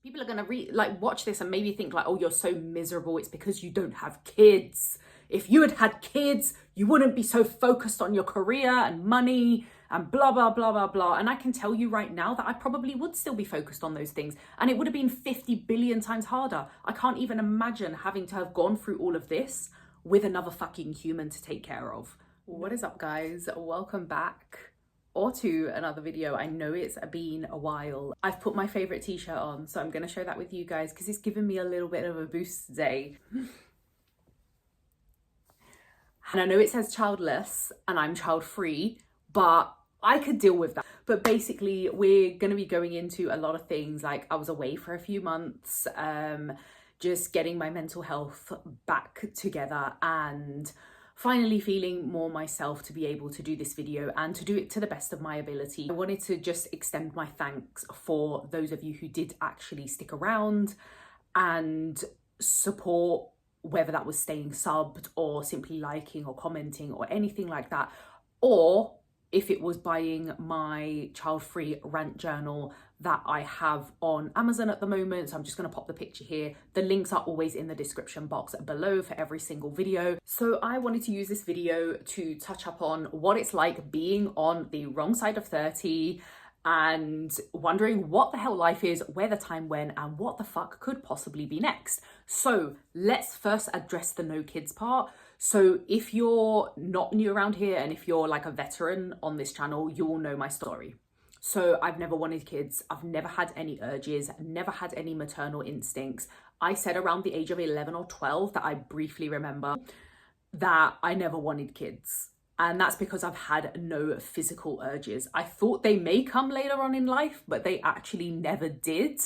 People are gonna watch this and maybe think like, oh, you're so miserable, it's because you don't have kids. If you had kids, you wouldn't be so focused on your career and money and blah blah blah blah blah. And I can tell you right now that I probably would still be focused on those things, and it would have been 50 billion times harder. I can't even imagine having to have gone through all of this with another fucking human to take care of. What is up, guys? Welcome back, or to another video. I know it's been a while. I've put my favorite t-shirt on, so I'm going to show that with you guys because it's given me a little bit of a boost today. And I know it says childless and I'm child-free, but I could deal with that. But basically, we're going to be going into a lot of things. Like, I was away for a few months, just getting my mental health back together and finally feeling more myself to be able to do this video and to do it to the best of my ability. I wanted to just extend my thanks for those of you who did actually stick around and support, whether that was staying subbed or simply liking or commenting or anything like that, or if it was buying my child-free rant journal that I have on Amazon at the moment. So I'm just going to pop the picture here. The links are always in the description box below for every single video. So I wanted to use this video to touch up on what it's like being on the wrong side of 30 and wondering what the hell life is, where the time went, and what the fuck could possibly be next. So let's first address the no kids part. So if you're not new around here and if you're like a veteran on this channel, you'll know my story. So I've never wanted kids. I've never had any urges, never had any maternal instincts. I said around the age of 11 or 12 that I briefly remember that I never wanted kids. And that's because I've had no physical urges. I thought they may come later on in life, but they actually never did.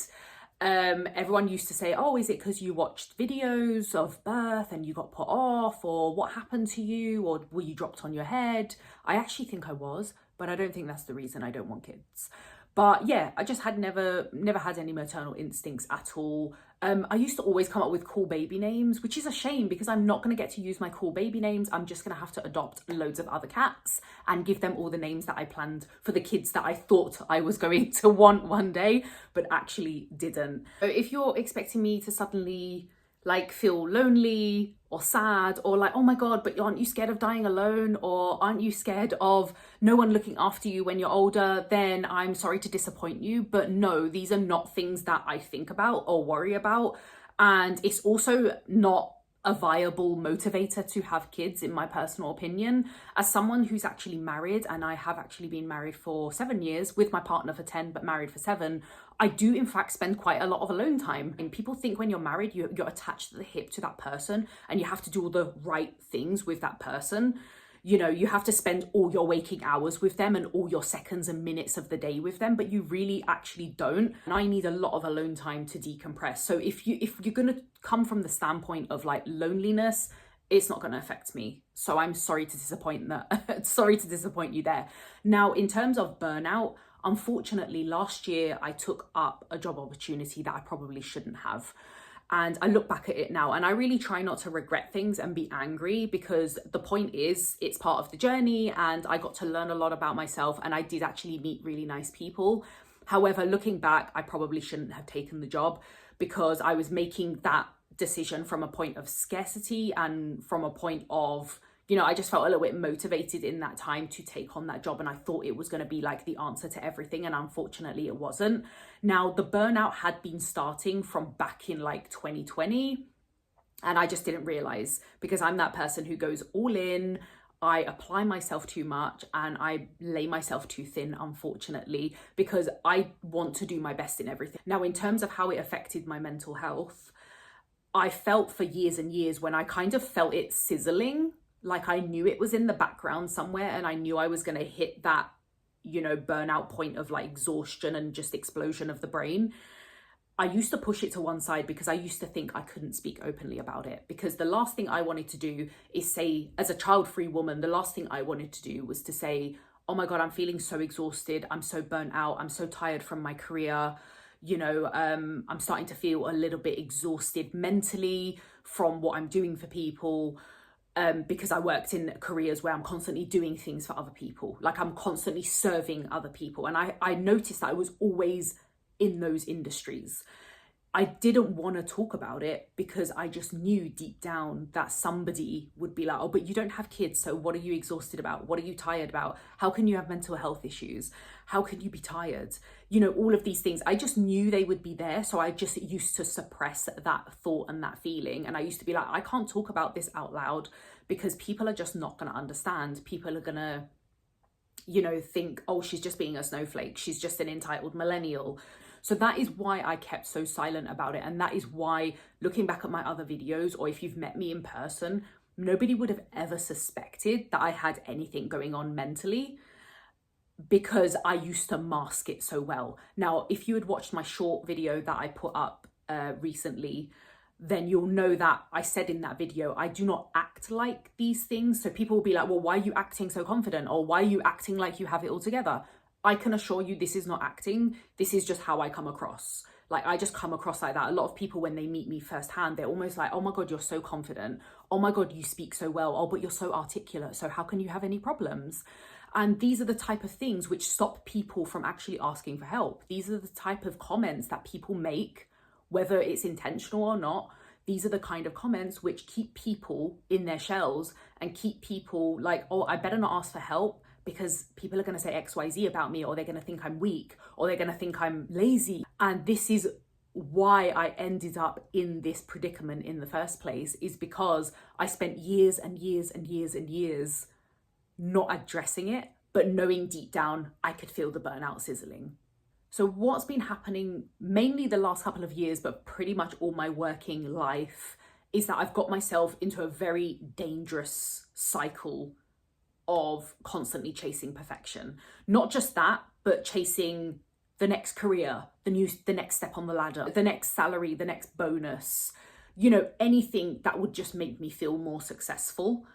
Everyone used to say, oh, is it because you watched videos of birth and you got put off, or what happened to you, or were you dropped on your head? I actually think I was, but I don't think that's the reason I don't want kids. But yeah, I just had never had any maternal instincts at all. I used to always come up with cool baby names, which is a shame because I'm not going to get to use my cool baby names. I'm just going to have to adopt loads of other cats and give them all the names that I planned for the kids that I thought I was going to want one day, but actually didn't. So if you're expecting me to suddenly like feel lonely or sad or like, oh my God, but aren't you scared of dying alone, or aren't you scared of no one looking after you when you're older, then I'm sorry to disappoint you. But no, these are not things that I think about or worry about. And it's also not a viable motivator to have kids, in my personal opinion. As someone who's actually married, and I have actually been married for 7 years with my partner for 10, but married for 7, I do in fact spend quite a lot of alone time. And people think when you're married, you're attached to the hip to that person and you have to do all the right things with that person. You know, you have to spend all your waking hours with them and all your seconds and minutes of the day with them, but you really actually don't. And I need a lot of alone time to decompress. So if you're going to come from the standpoint of like loneliness, it's not going to affect me. So I'm sorry to disappoint sorry to disappoint you there. Now, in terms of burnout, unfortunately, last year I took up a job opportunity that I probably shouldn't have. And I look back at it now and I really try not to regret things and be angry, because the point is it's part of the journey and I got to learn a lot about myself and I did actually meet really nice people. However, looking back, I probably shouldn't have taken the job because I was making that decision from a point of scarcity and from a point of, you know, I just felt a little bit motivated in that time to take on that job and I thought it was going to be like the answer to everything, and unfortunately it wasn't. Now, the burnout had been starting from back in like 2020 and I just didn't realize, because I'm that person who goes all in. I apply myself too much and I lay myself too thin, unfortunately, because I want to do my best in everything. Now, in terms of how it affected my mental health, I felt for years and years when I kind of felt it sizzling, like I knew it was in the background somewhere and I knew I was going to hit that, you know, burnout point of like exhaustion and just explosion of the brain. I used to push it to one side because I used to think I couldn't speak openly about it, because the last thing I wanted to do is say, as a child-free woman, the last thing I wanted to do was to say, oh my God, I'm feeling so exhausted. I'm so burnt out. I'm so tired from my career. You know, I'm starting to feel a little bit exhausted mentally from what I'm doing for people. Because I worked in careers where I'm constantly doing things for other people. Like I'm constantly serving other people. And I noticed that I was always in those industries. I didn't want to talk about it because I just knew deep down that somebody would be like, oh, but you don't have kids, so what are you exhausted about? What are you tired about? How can you have mental health issues? How can you be tired? You know, all of these things. I just knew they would be there. So I just used to suppress that thought and that feeling. And I used to be like, I can't talk about this out loud because people are just not going to understand. People are going to, you know, think, oh, she's just being a snowflake. She's just an entitled millennial. So that is why I kept so silent about it. And that is why, looking back at my other videos, or if you've met me in person, nobody would have ever suspected that I had anything going on mentally because I used to mask it so well. Now, if you had watched my short video that I put up recently, then you'll know that I said in that video, I do not act like these things. So people will be like, well, why are you acting so confident? Or why are you acting like you have it all together? I can assure you this is not acting. This is just how I come across. Like, I just come across like that. A lot of people, when they meet me firsthand, they're almost like, oh my God, you're so confident. Oh my God, you speak so well. Oh, but you're so articulate. So how can you have any problems? And these are the type of things which stop people from actually asking for help. These are the type of comments that people make, whether it's intentional or not. These are the kind of comments which keep people in their shells and keep people like, oh, I better not ask for help, because people are going to say XYZ about me, or they're going to think I'm weak, or they're going to think I'm lazy. And this is why I ended up in this predicament in the first place, is because I spent years and years and years and years not addressing it, but knowing deep down I could feel the burnout sizzling. So what's been happening mainly the last couple of years, but pretty much all my working life, is that I've got myself into a very dangerous cycle of constantly chasing perfection. Not just that, but chasing the next career, the next step on the ladder, the next salary, the next bonus, you know, anything that would just make me feel more successful.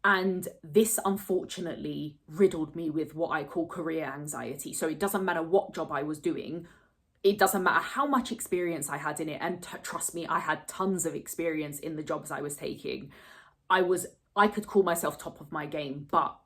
And this unfortunately riddled me with what I call career anxiety. So it doesn't matter what job I was doing. It doesn't matter how much experience I had in it. And trust me, I had tons of experience in the jobs I was taking. I could call myself top of my game, but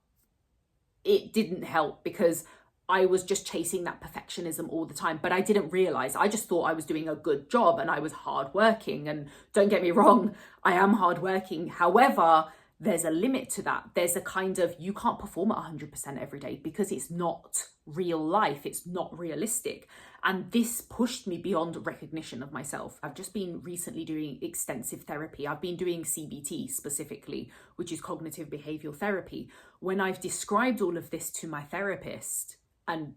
it didn't help because I was just chasing that perfectionism all the time. But I didn't realize, I just thought I was doing a good job and I was hardworking. And don't get me wrong, I am hardworking. However, there's a limit to that. There's a kind of, you can't perform at 100% every day because it's not real life. It's not realistic. And this pushed me beyond recognition of myself. I've just been recently doing extensive therapy. I've been doing CBT specifically, which is cognitive behavioral therapy. When I've described all of this to my therapist, and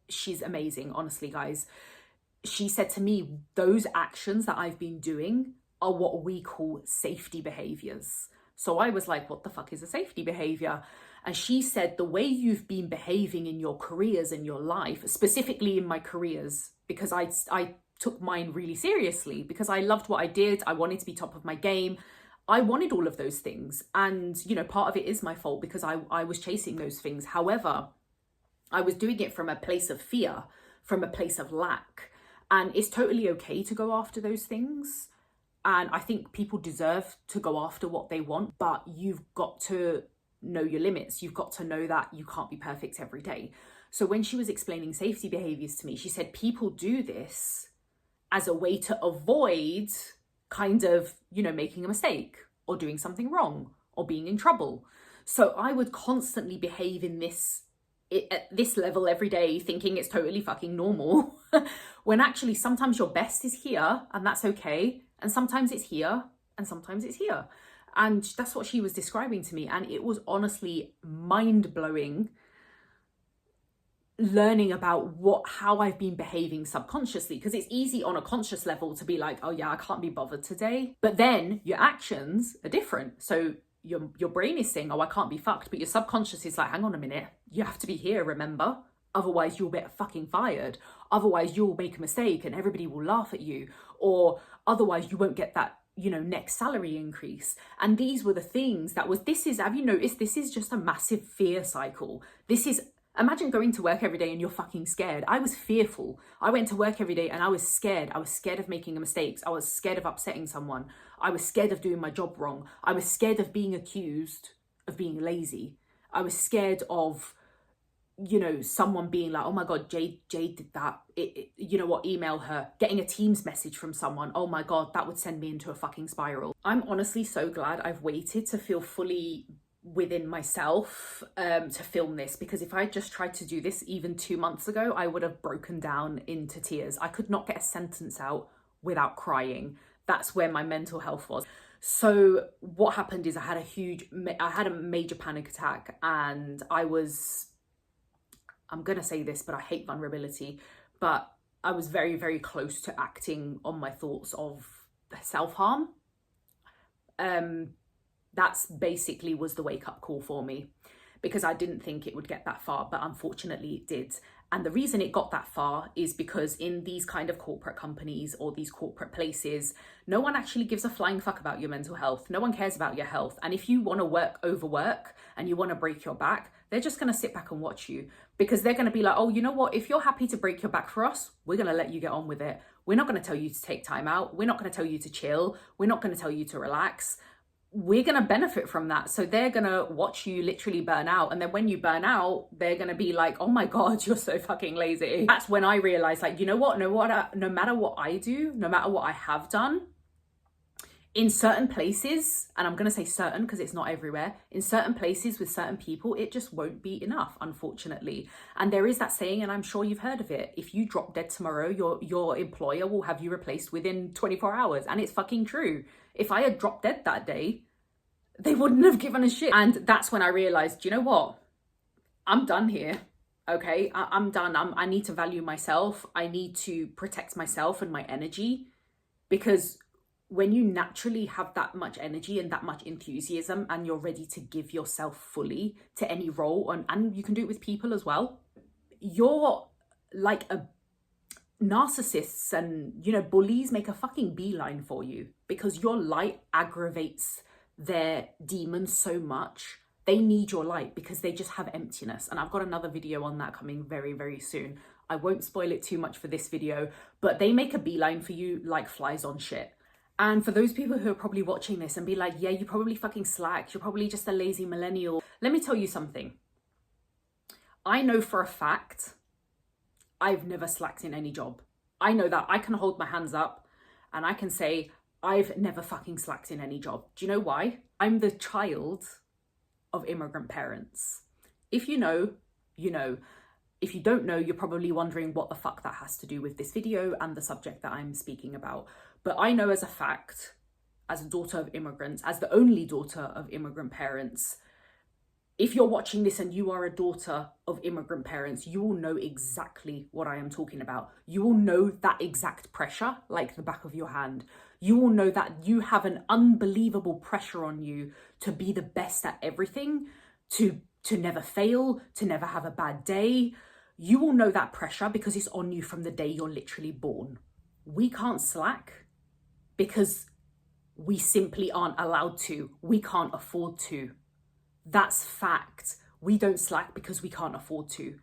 she's amazing, honestly, guys. She said to me, those actions that I've been doing are what we call safety behaviors. So I was like, what the fuck is a safety behavior? And she said, the way you've been behaving in your careers and your life, specifically in my careers, because I took mine really seriously because I loved what I did. I wanted to be top of my game. I wanted all of those things. And, you know, part of it is my fault because I was chasing those things. However, I was doing it from a place of fear, from a place of lack. And it's totally okay to go after those things. And I think people deserve to go after what they want, but you've got to know your limits. You've got to know that you can't be perfect every day. So when she was explaining safety behaviors to me, she said people do this as a way to avoid kind of, you know, making a mistake or doing something wrong or being in trouble. So I would constantly behave in at this level every day, thinking it's totally fucking normal, when actually sometimes your best is here and that's okay. And sometimes it's here and sometimes it's here. And that's what she was describing to me. And it was honestly mind-blowing learning about how I've been behaving subconsciously, because it's easy on a conscious level to be like, oh yeah, I can't be bothered today. But then your actions are different. So your brain is saying, oh, I can't be fucked. But your subconscious is like, hang on a minute, you have to be here, remember? Otherwise you'll get fucking fired. Otherwise you'll make a mistake and everybody will laugh at you. Or otherwise you won't get that, you know, next salary increase. And these were the things have you noticed, this is just a massive fear cycle. Imagine going to work every day and you're fucking scared. I was fearful. I went to work every day and I was scared. I was scared of making mistakes. I was scared of upsetting someone. I was scared of doing my job wrong. I was scared of being accused of being lazy. I was scared of, you know, someone being like, oh my God, Jade did that. You know what, email her. Getting a Teams message from someone. Oh my God, that would send me into a fucking spiral. I'm honestly so glad I've waited to feel fully within myself to film this, because if I just tried to do this even 2 months ago, I would have broken down into tears. I could not get a sentence out without crying. That's where my mental health was. So what happened is I had a major panic attack, and I'm gonna say this, but I hate vulnerability, but I was very, very close to acting on my thoughts of self-harm. That's basically was the wake-up call for me, because I didn't think it would get that far, but unfortunately it did. And the reason it got that far is because in these kind of corporate companies or these corporate places, no one actually gives a flying fuck about your mental health. No one cares about your health. And if you want to overwork and you want to break your back, they're just going to sit back and watch you, because they're going to be like, oh, you know what? If you're happy to break your back for us, we're going to let you get on with it. We're not going to tell you to take time out. We're not going to tell you to chill. We're not going to tell you to relax. We're going to benefit from that. So they're going to watch you literally burn out. And then when you burn out, they're going to be like, oh my God, you're so fucking lazy. That's when I realized, like, you know what? No matter what I do, no matter what I have done, in certain places, and I'm going to say certain because it's not everywhere, in certain places with certain people, it just won't be enough, unfortunately. And there is that saying, and I'm sure you've heard of it, if you drop dead tomorrow, your employer will have you replaced within 24 hours. And it's fucking true. If I had dropped dead that day, they wouldn't have given a shit. And that's when I realized, you know what? I'm done here. Okay, I'm done. I need to value myself. I need to protect myself and my energy, because when you naturally have that much energy and that much enthusiasm and you're ready to give yourself fully to any role, and you can do it with people as well, you're like a narcissists and, you know, bullies make a fucking beeline for you, because your light aggravates their demons so much. They need your light because they just have emptiness. And I've got another video on that coming very, very soon. I won't spoil it too much for this video, but they make a beeline for you like flies on shit. And for those people who are probably watching this and be like, yeah, you probably fucking slack. You're probably just a lazy millennial. Let me tell you something. I know for a fact I've never slacked in any job. I know that. I can hold my hands up and I can say I've never fucking slacked in any job. Do you know why? I'm the child of immigrant parents. If you know, you know. If you don't know, you're probably wondering what the fuck that has to do with this video and the subject that I'm speaking about. But I know as a fact, as a daughter of immigrants, as the only daughter of immigrant parents, if you're watching this and you are a daughter of immigrant parents, you will know exactly what I am talking about. You will know that exact pressure like the back of your hand. You will know that you have an unbelievable pressure on you to be the best at everything, to never fail, to never have a bad day. You will know that pressure because it's on you from the day you're literally born. We can't slack because we simply aren't allowed to. We can't afford to. That's fact. We don't slack because we can't afford to,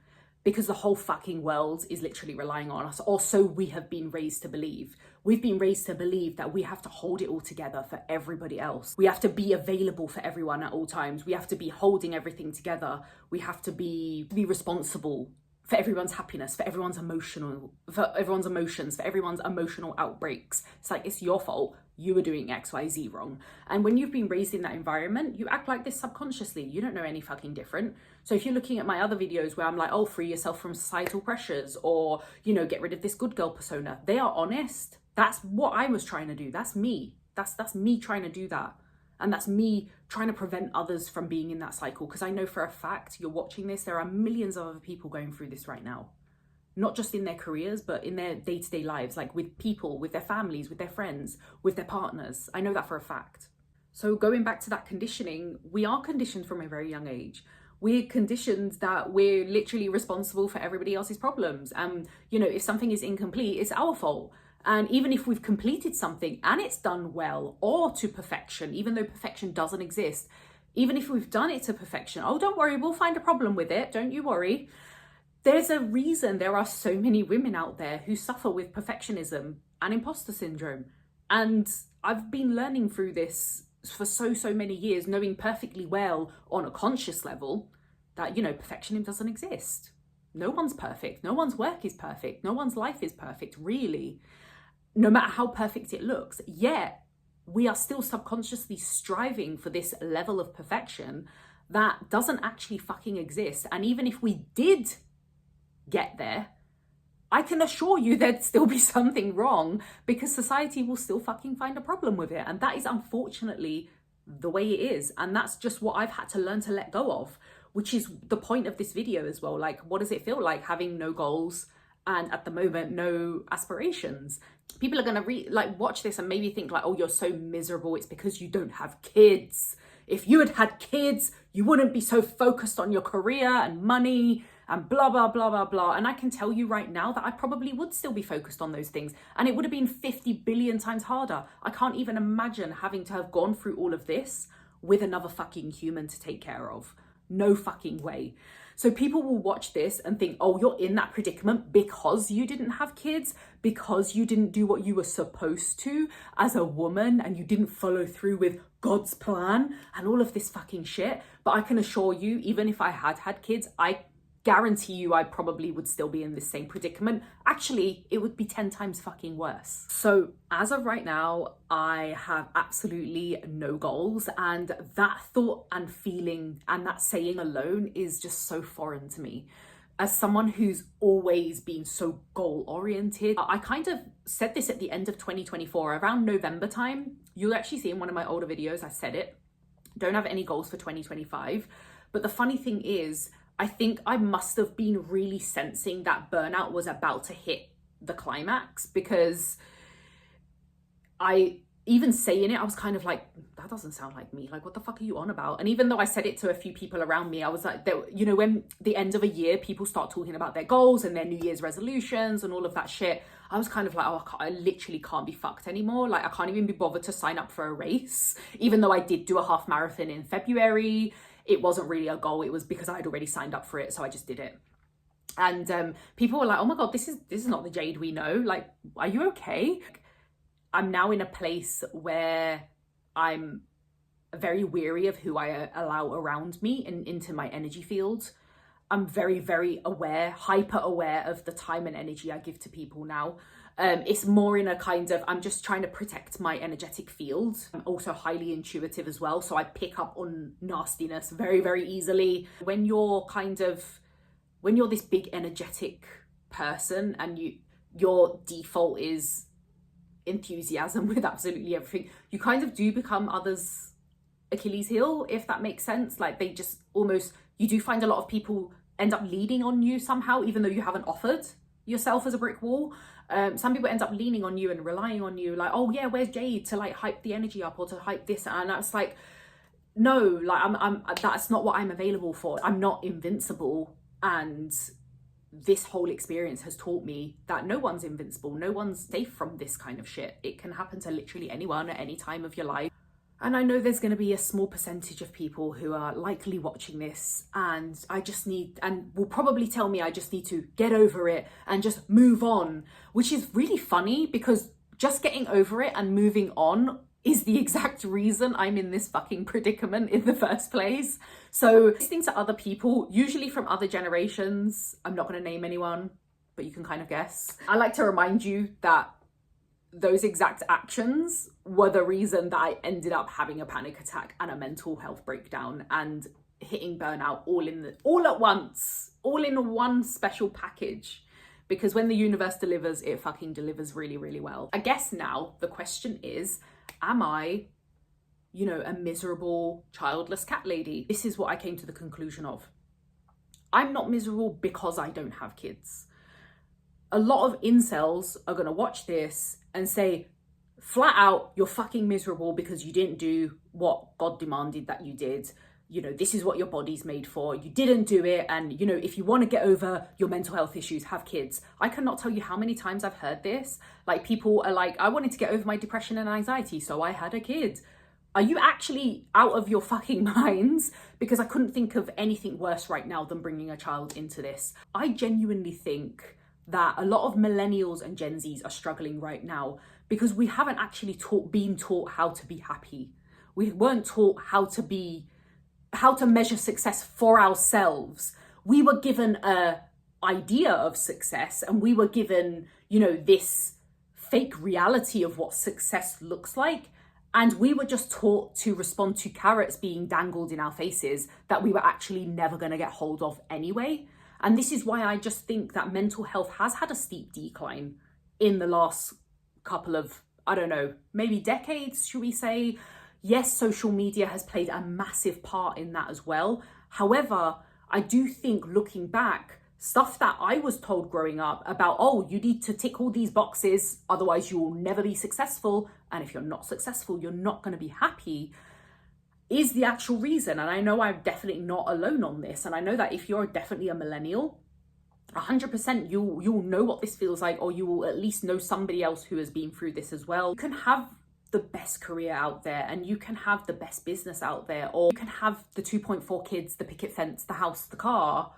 because the whole fucking world is literally relying on us. Or so we have been raised to believe. We've been raised to believe that we have to hold it all together for everybody else. We have to be available for everyone at all times. We have to be holding everything together. We have to be responsible for everyone's happiness, for everyone's emotions, for everyone's emotional outbreaks. It's like, it's your fault. You were doing XYZ wrong. And when you've been raised in that environment, you act like this subconsciously. You don't know any fucking different. So if you're looking at my other videos where I'm like, oh, free yourself from societal pressures, or, you know, get rid of this good girl persona, they are honest. That's what I was trying to do. That's me. That's me trying to do that. And that's me trying to prevent others from being in that cycle. Because I know for a fact, you're watching this, there are millions of other people going through this right now. Not just in their careers, but in their day-to-day lives, like with people, with their families, with their friends, with their partners. I know that for a fact. So going back to that conditioning, we are conditioned from a very young age. We're conditioned that we're literally responsible for everybody else's problems. You know, if something is incomplete, it's our fault. And even if we've completed something and it's done well or to perfection, even though perfection doesn't exist, even if we've done it to perfection, oh, don't worry, we'll find a problem with it. Don't you worry. There's a reason there are so many women out there who suffer with perfectionism and imposter syndrome. And I've been learning through this for so many years, knowing perfectly well on a conscious level that, you know, perfectionism doesn't exist. No one's perfect. No one's work is perfect. No one's life is perfect, really. No matter how perfect it looks, yet we are still subconsciously striving for this level of perfection that doesn't actually fucking exist. And even if we did get there, I can assure you there'd still be something wrong, because society will still fucking find a problem with it. And that is unfortunately the way it is. And that's just what I've had to learn to let go of, which is the point of this video as well. Like, what does it feel like having no goals and at the moment no aspirations? People are gonna watch this and maybe think like, oh, you're so miserable, it's because you don't have kids. If you had kids, you wouldn't be so focused on your career and money and blah, blah, blah, blah, blah. And I can tell you right now that I probably would still be focused on those things. And it would have been 50 billion times harder. I can't even imagine having to have gone through all of this with another fucking human to take care of. No fucking way. So people will watch this and think, oh, you're in that predicament because you didn't have kids, because you didn't do what you were supposed to as a woman and you didn't follow through with God's plan and all of this fucking shit. But I can assure you, even if I had kids, I guarantee you I probably would still be in this same predicament. Actually, it would be 10 times fucking worse. So as of right now, I have absolutely no goals, and that thought and feeling and that saying alone is just so foreign to me. As someone who's always been so goal oriented, I kind of said this at the end of 2024, around November time. You'll actually see in one of my older videos, I said it. Don't have any goals for 2025. But the funny thing is, I think I must have been really sensing that burnout was about to hit the climax, because even saying it, I was kind of like, that doesn't sound like me. Like, what the fuck are you on about? And even though I said it to a few people around me, I was like, you know, when the end of a year, people start talking about their goals and their New Year's resolutions and all of that shit, I was kind of like, oh, I literally can't be fucked anymore. Like, I can't even be bothered to sign up for a race, even though I did do a half marathon in February. It wasn't really a goal. It was because I had already signed up for it. So I just did it. And people were like, oh my God, this is not the Jade we know. Like, are you okay? I'm now in a place where I'm very weary of who I allow around me and into my energy field. I'm very, very aware, hyper aware of the time and energy I give to people now. It's more in a kind of, I'm just trying to protect my energetic field. I'm also highly intuitive as well. So I pick up on nastiness very, very easily. When you're this big energetic person and your default is enthusiasm with absolutely everything, you kind of do become others' Achilles heel, if that makes sense. Like, they just almost, you do find a lot of people end up leaning on you somehow, even though you haven't offered yourself as a brick wall. Some people end up leaning on you and relying on you, like, oh yeah, where's Jade to like hype the energy up or to hype this, and that's like, no, like I'm that's not what I'm available for. I'm not invincible, and this whole experience has taught me that no one's invincible, no one's safe from this kind of shit. It can happen to literally anyone at any time of your life. And I know there's going to be a small percentage of people who are likely watching this and will probably tell me I just need to get over it and just move on, which is really funny, because just getting over it and moving on is the exact reason I'm in this fucking predicament in the first place. So listening to other people, usually from other generations, I'm not going to name anyone, but you can kind of guess. I like to remind you that those exact actions were the reason that I ended up having a panic attack and a mental health breakdown and hitting burnout all at once, all in one special package. Because when the universe delivers, it fucking delivers really, really well. I guess now the question is, am I, you know, a miserable childless cat lady? This is what I came to the conclusion of. I'm not miserable because I don't have kids. A lot of incels are going to watch this and say, flat out, you're fucking miserable because you didn't do what God demanded that you did. You know, this is what your body's made for. You didn't do it. And, you know, if you want to get over your mental health issues, have kids. I cannot tell you how many times I've heard this. Like, people are like, I wanted to get over my depression and anxiety, so I had a kid. Are you actually out of your fucking minds? Because I couldn't think of anything worse right now than bringing a child into this. I genuinely think that a lot of millennials and Gen Zs are struggling right now because we haven't actually been taught how to be happy. We weren't taught how to be how to measure success for ourselves. We were given a idea of success, and we were given, you know, this fake reality of what success looks like. And we were just taught to respond to carrots being dangled in our faces that we were actually never going to get hold of anyway. And this is why I just think that mental health has had a steep decline in the last couple of, I don't know, maybe decades, should we say? Yes, social media has played a massive part in that as well. However, I do think looking back, stuff that I was told growing up about, oh, you need to tick all these boxes, otherwise you will never be successful. And if you're not successful, you're not going to be happy, is the actual reason. And I know I'm definitely not alone on this. And I know that if you're definitely a millennial, 100% you'll know what this feels like, or you will at least know somebody else who has been through this as well. You can have the best career out there, and you can have the best business out there, or you can have the 2.4 kids, the picket fence, the house, the car.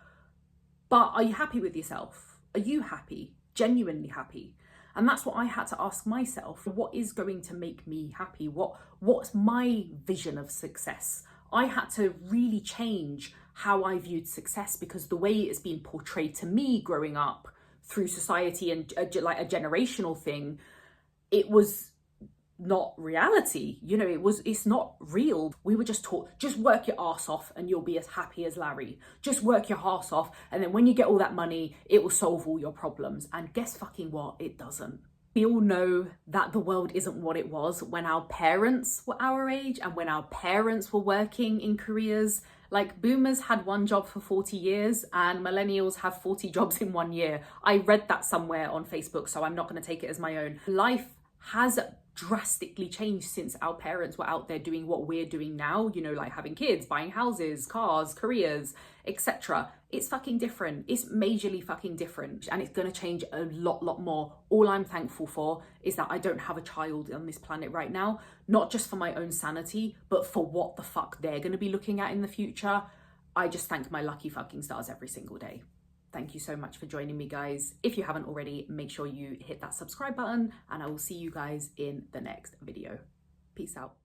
But are you happy with yourself? Are you happy? Genuinely happy? And that's what I had to ask myself. What is going to make me happy? What's my vision of success? I had to really change how I viewed success, because the way it's been portrayed to me growing up through society and like a generational thing, it was not reality. You know, it's not real. We were just taught, just work your ass off and you'll be as happy as Larry. Just work your ass off, and then when you get all that money, it will solve all your problems. And guess fucking what? It doesn't. We all know that the world isn't what it was when our parents were our age and when our parents were working in careers. Like, boomers had one job for 40 years and millennials have 40 jobs in 1 year. I read that somewhere on Facebook, so I'm not going to take it as my own. Life has drastically changed since our parents were out there doing what we're doing now, you know, like having kids, buying houses, cars, careers, etc. It's fucking different. It's majorly fucking different, and it's going to change a lot more. All I'm thankful for is that I don't have a child on this planet right now, not just for my own sanity, but for what the fuck they're going to be looking at in the future. I just thank my lucky fucking stars every single day. Thank you so much for joining me, guys. If you haven't already, make sure you hit that subscribe button, and I will see you guys in the next video. Peace out.